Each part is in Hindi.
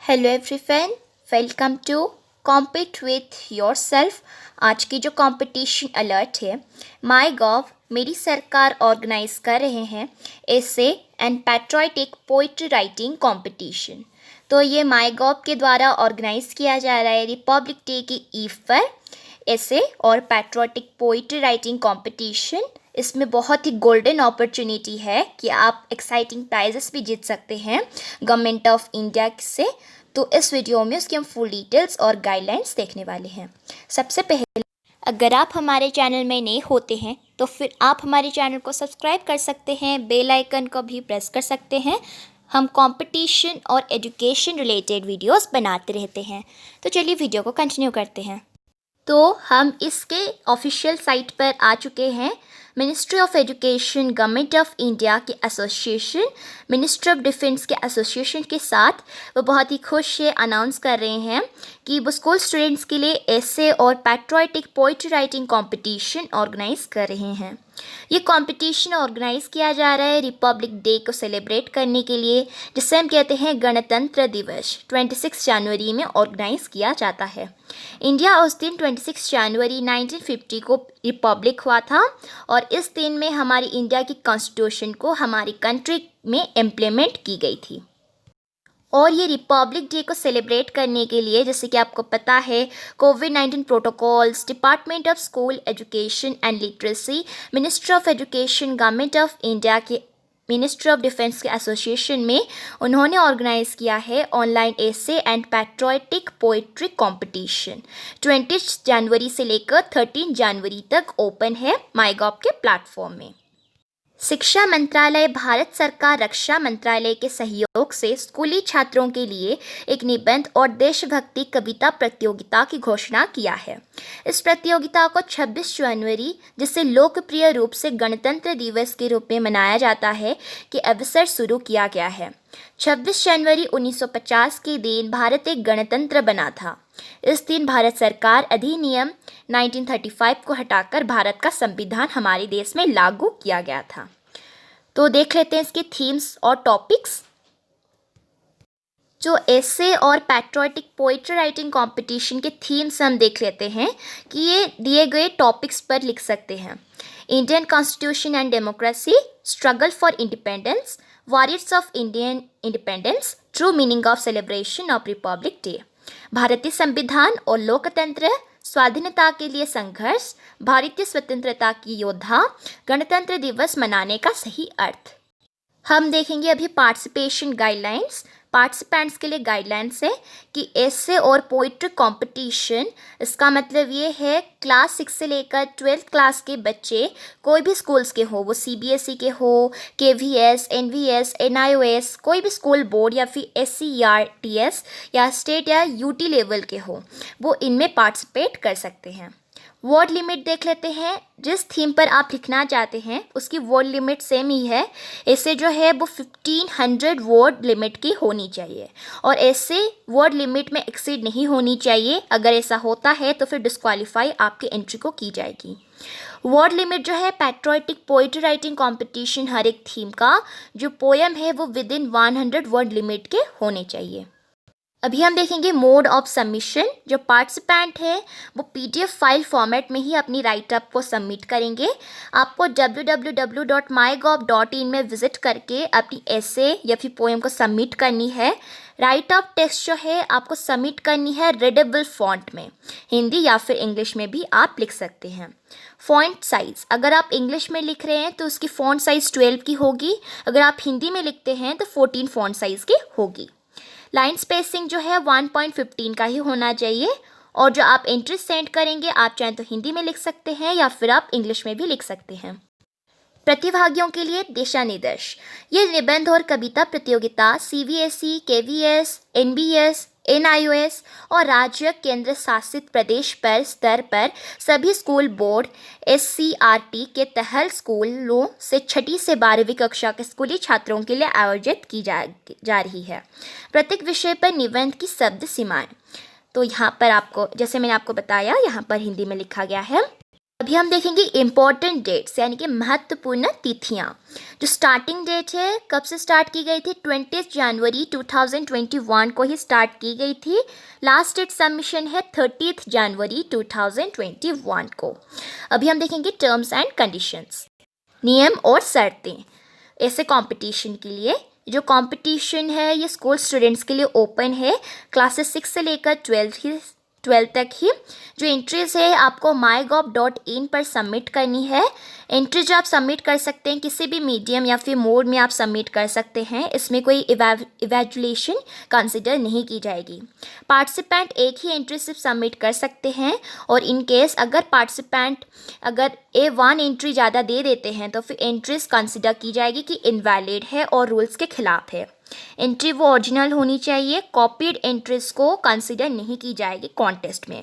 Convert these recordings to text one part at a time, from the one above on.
Hello everyone, welcome to compete with yourself. आज की जो कंपटीशन अलर्ट है, माई गॉव मेरी सरकार ऑर्गेनाइज कर रहे हैं essay and patriotic poetry writing competition. तो ये माई गॉव के द्वारा ऑर्गेनाइज किया जा रहा है रिपब्लिक डे की ईव पर एसे और पैट्रियोटिक पोइट्री राइटिंग कंपटीशन। इसमें बहुत ही गोल्डन अपॉर्चुनिटी है कि आप एक्साइटिंग प्राइजेस भी जीत सकते हैं गवर्नमेंट ऑफ इंडिया से। तो इस वीडियो में उसकी हम फुल डिटेल्स और गाइडलाइंस देखने वाले हैं। सबसे पहले, अगर आप हमारे चैनल में नए होते हैं तो फिर आप हमारे चैनल को सब्सक्राइब कर सकते हैं, बेल आइकन को भी प्रेस कर सकते हैं। हम कंपटीशन और एजुकेशन रिलेटेड वीडियोस बनाते रहते हैं। तो चलिए वीडियो को कंटिन्यू करते हैं। तो हम इसके ऑफिशियल साइट पर आ चुके हैं। Ministry of education, government of India के एसोसिएशन, मिनिस्ट्री ऑफ डिफेंस के एसोसिएशन के साथ वो बहुत ही खुश से अनाउंस कर रहे हैं कि वो स्कूल स्टूडेंट्स के लिए एसे और patriotic poetry writing competition organise कर रहे हैं। ये कंपटीशन ऑर्गेनाइज किया जा रहा है रिपब्लिक डे को सेलिब्रेट करने के लिए, जिसे हम कहते हैं गणतंत्र दिवस। 26 जनवरी में ऑर्गेनाइज किया जाता है। इंडिया उस दिन 26 जनवरी 1950 को रिपब्लिक हुआ था और इस दिन में हमारी इंडिया की कॉन्स्टिट्यूशन को हमारी कंट्री में इम्प्लीमेंट की गई थी। और ये रिपब्लिक डे को सेलिब्रेट करने के लिए, जैसे कि आपको पता है, कोविड-19 protocols, department of school education and literacy, ministry of education, government of India के मिनिस्ट्री ऑफ डिफेंस के एसोसिएशन में उन्होंने ऑर्गेनाइज किया है online essay and patriotic poetry competition. 20 जनवरी से लेकर 13 जनवरी तक ओपन है माईगॉव के प्लेटफॉर्म में। शिक्षा मंत्रालय, भारत सरकार, रक्षा मंत्रालय के सहयोग से स्कूली छात्रों के लिए एक निबंध और देशभक्ति कविता प्रतियोगिता की घोषणा किया है। इस प्रतियोगिता को 26 जनवरी, जिसे लोकप्रिय रूप से गणतंत्र दिवस के रूप में मनाया जाता है, के अवसर शुरू किया गया है। 26 जनवरी 1950 के दिन भारत एक गणतंत्र बना था। इस दिन भारत सरकार अधिनियम 1935 को हटाकर भारत का संविधान हमारे देश में लागू किया गया था। तो देख लेते हैं इसके थीम्स और टॉपिक्स। जो एसे और पैट्रियोटिक पोइट्री राइटिंग कंपटीशन के थीम्स हम देख लेते हैं कि ये दिए गए टॉपिक्स पर लिख सकते हैं। Indian constitution and democracy, struggle for independence, warriors of Indian independence, true meaning of celebration of Republic day, भारतीय संविधान और लोकतंत्र, स्वाधीनता के लिए संघर्ष, भारतीय स्वतंत्रता की योद्धा, गणतंत्र दिवस मनाने का सही अर्थ। हम देखेंगे अभी पार्टिसिपेशन गाइडलाइंस। पार्टिसिपेंट्स के लिए गाइडलाइंस है कि एसे और पोइट्री कंपटीशन, इसका मतलब ये है क्लास 6 से लेकर 12th क्लास के बच्चे, कोई भी स्कूल्स के हो, वो सीबीएसई के हो, केवीएस, एनवीएस, एनआईओएस, कोई भी स्कूल बोर्ड या फिर एससीईआरटीएस या स्टेट या यूटी लेवल के हो, वो इनमें पार्टिसिपेट कर सकते हैं। वर्ड लिमिट देख लेते हैं। जिस थीम पर आप लिखना चाहते हैं उसकी वर्ड लिमिट सेम ही है। ऐसे जो है वो 1500 वर्ड लिमिट की होनी चाहिए और ऐसे वर्ड लिमिट में एक्सीड नहीं होनी चाहिए। अगर ऐसा होता है तो फिर डिस्क्वालीफाई आपकी एंट्री को की जाएगी। वर्ड लिमिट जो है पैट्रियोटिक पोइट्री राइटिंग कंपटीशन, हर एक थीम का जो पोएम है वो विद इन 100 वर्ड लिमिट के होने चाहिए। अभी हम देखेंगे मोड ऑफ सबमिशन। जो पार्टिसिपेंट है वो पीडीएफ फाइल फॉर्मेट में ही अपनी राइट अप को सबमिट करेंगे। आपको www.mygov.in में विजिट करके अपनी एसे या फिर पोएम को सबमिट करनी है। राइट अप टेक्स्ट जो है आपको सबमिट करनी है रीडेबल फॉन्ट में, हिंदी या फिर इंग्लिश में भी आप लिख सकते हैं। फॉन्ट साइज़, अगर आप इंग्लिश में लिख रहे हैं तो उसकी फॉन्ट साइज़ 12 की होगी, अगर आप हिंदी में लिखते हैं तो 14 फॉन्ट साइज़ की होगी। लाइन स्पेसिंग जो है 1.15 का ही होना चाहिए और जो आप एंट्री सेंड करेंगे आप चाहें तो हिंदी में लिख सकते हैं या फिर आप इंग्लिश में भी लिख सकते हैं। प्रतिभागियों के लिए दिशा निर्देश। ये निबंध और कविता प्रतियोगिता सीबीएसई, केवीएस, एनबीएस, एनआईओएस और राज्य केंद्र शासित प्रदेश पर स्तर पर सभी स्कूल बोर्ड एससीईआरटी के तहत स्कूलों से 6ठी से 12वीं कक्षा के स्कूली छात्रों के लिए आयोजित की जा रही है। प्रत्येक विषय पर निबंध की शब्द सीमाएं। तो यहाँ पर आपको, जैसे मैंने आपको बताया, यहाँ पर हिंदी में लिखा गया है। अभी हम देखेंगे इम्पॉर्टेंट डेट्स यानी कि महत्वपूर्ण तिथियाँ। जो स्टार्टिंग डेट है, कब से स्टार्ट की गई थी? 20 जनवरी 2021 को ही स्टार्ट की गई थी। लास्ट डेट सबमिशन है 30 जनवरी 2021 को। अभी हम देखेंगे टर्म्स एंड कंडीशंस, नियम और शर्तें। ऐसे कंपटीशन के लिए जो कंपटीशन है ये स्कूल स्टूडेंट्स के लिए ओपन है, क्लासेस 6 से लेकर 12 तक ही। जो एंट्रीज है आपको mygov.in पर सबमिट करनी है। एंट्री जो आप सबमिट कर सकते हैं किसी भी मीडियम या फिर मोड में आप सबमिट कर सकते हैं, इसमें कोई इवैल्यूएशन कंसिडर नहीं की जाएगी। पार्टिसिपेंट एक ही एंट्री सिर्फ सबमिट कर सकते हैं, और इन केस अगर पार्टिसिपेंट अगर A1 एंट्री ज़्यादा दे देते हैं तो फिर एंट्रीज कंसिडर की जाएगी कि इनवैलिड है और रूल्स के खिलाफ है। एंट्री वो ओरिजिनल होनी चाहिए, कॉपीड एंट्रीज को कंसिडर नहीं की जाएगी कॉन्टेस्ट में।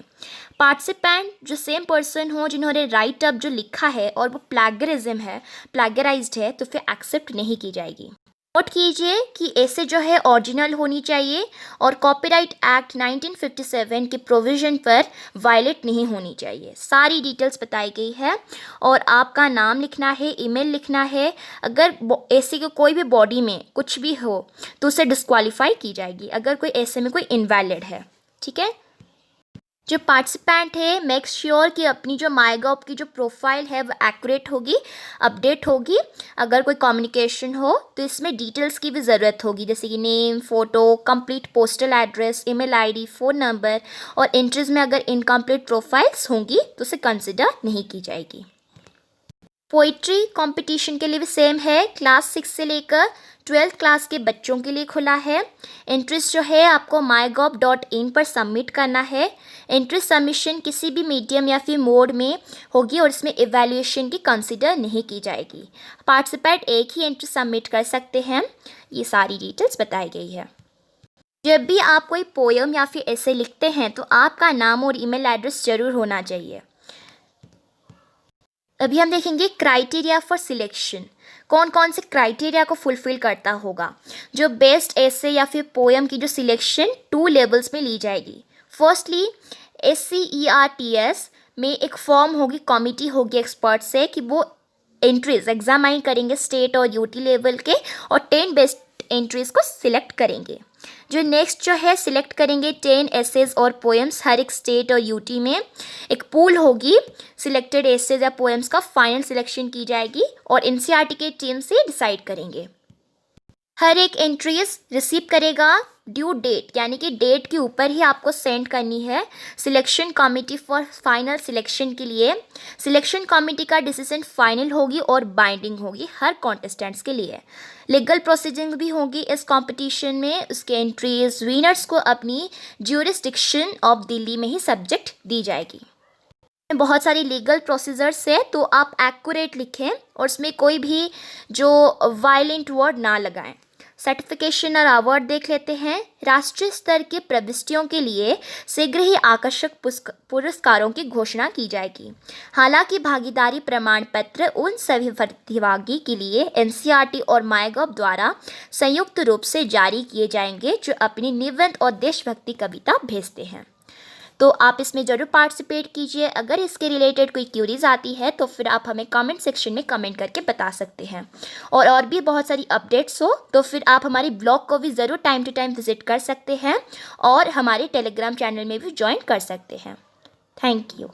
पार्टिसिपेंट जो सेम पर्सन हो जिन्होंने राइट अप जो लिखा है और वो प्लैगराइज्ड है तो फिर एक्सेप्ट नहीं की जाएगी। नोट कीजिए कि ऐसे जो है ओरिजिनल होनी चाहिए और कॉपीराइट एक्ट 1957 के प्रोविज़न पर वायलेट नहीं होनी चाहिए। सारी डिटेल्स बताई गई है और आपका नाम लिखना है, ईमेल लिखना है। अगर ऐसे के कोई भी बॉडी में कुछ भी हो तो उसे डिस्क्वालीफाई की जाएगी अगर कोई ऐसे में कोई इनवैलिड है। ठीक है, जो पार्टिसिपेंट है मेक श्योर कि अपनी जो माईगॉव की जो प्रोफाइल है वो एक्यूरेट होगी, अपडेट होगी। अगर कोई कम्युनिकेशन हो तो इसमें डिटेल्स की भी ज़रूरत होगी, जैसे कि name, photo, complete postal address, email ID, phone number. और एंट्रीज में अगर इनकम्प्लीट प्रोफाइल्स होंगी तो उसे कंसिडर नहीं की जाएगी। पोइट्री कंपटीशन के लिए भी सेम है, क्लास 6 से लेकर 12th क्लास के बच्चों के लिए खुला है। एंट्रीज जो है आपको mygov.in पर सबमिट करना है। एंट्री सबमिशन किसी भी मीडियम या फिर मोड में होगी और इसमें इवैल्यूएशन की कंसिडर नहीं की जाएगी। पार्टिसिपेंट एक ही एंट्री सबमिट कर सकते हैं। ये सारी डिटेल्स बताई गई है। जब भी आप कोई पोयम या फिर ऐसे लिखते हैं तो आपका नाम और ईमेल एड्रेस जरूर होना चाहिए। अभी हम देखेंगे क्राइटेरिया फॉर सिलेक्शन, कौन कौन से क्राइटेरिया को फुलफ़िल करता होगा। जो बेस्ट ऐसे या फिर पोएम की जो सिलेक्शन 2 लेवल्स में ली जाएगी। फर्स्टली SCERTS में एक फॉर्म होगी, कमिटी होगी एक्सपर्ट से कि वो एंट्रीज एग्जामाइन करेंगे स्टेट और यूटी लेवल के और 10 बेस्ट एंट्रीज को सिलेक्ट करेंगे। जो नेक्स्ट जो है सिलेक्ट करेंगे 10 एसेज और पोएम्स हर एक स्टेट और यूटी में। एक पूल होगी, सिलेक्टेड एसेज या पोएम्स का फाइनल सिलेक्शन की जाएगी और एनसीईआरटी के टीम से डिसाइड करेंगे। हर एक एंट्रीज रिसीव करेगा ड्यू डेट, यानी कि डेट के ऊपर ही आपको सेंड करनी है selection committee for final selection के लिए। सिलेक्शन कमेटी का डिसीजन फाइनल होगी और बाइंडिंग होगी हर कॉन्टेस्टेंट्स के लिए। लीगल प्रोसीजिंग भी होगी इस कंपटीशन में। उसके एंट्रीज विनर्स को अपनी ज्यूरिसडिक्शन ऑफ दिल्ली में ही सब्जेक्ट दी जाएगी। बहुत सारी लीगल प्रोसीजर्स है तो आप एक्यूरेट लिखें और उसमें कोई भी जो वायलेंट वर्ड ना लगाएं। सर्टिफिकेशन और अवार्ड देख लेते हैं। राष्ट्रीय स्तर के प्रविष्टियों के लिए शीघ्र ही आकर्षक पुरस्कारों की घोषणा की जाएगी। हालांकि भागीदारी प्रमाण पत्र उन सभी प्रतिभागी के लिए एनसीईआरटी और माईगॉव द्वारा संयुक्त रूप से जारी किए जाएंगे जो अपनी निबंध और देशभक्ति कविता भेजते हैं। तो आप इसमें ज़रूर पार्टिसिपेट कीजिए। अगर इसके रिलेटेड कोई क्यूरीज आती है तो फिर आप हमें कमेंट सेक्शन में कमेंट करके बता सकते हैं। और भी बहुत सारी अपडेट्स हो तो फिर आप हमारी ब्लॉग को भी ज़रूर टाइम टू टाइम विजिट कर सकते हैं और हमारे टेलीग्राम चैनल में भी ज्वाइन कर सकते हैं। Thank you.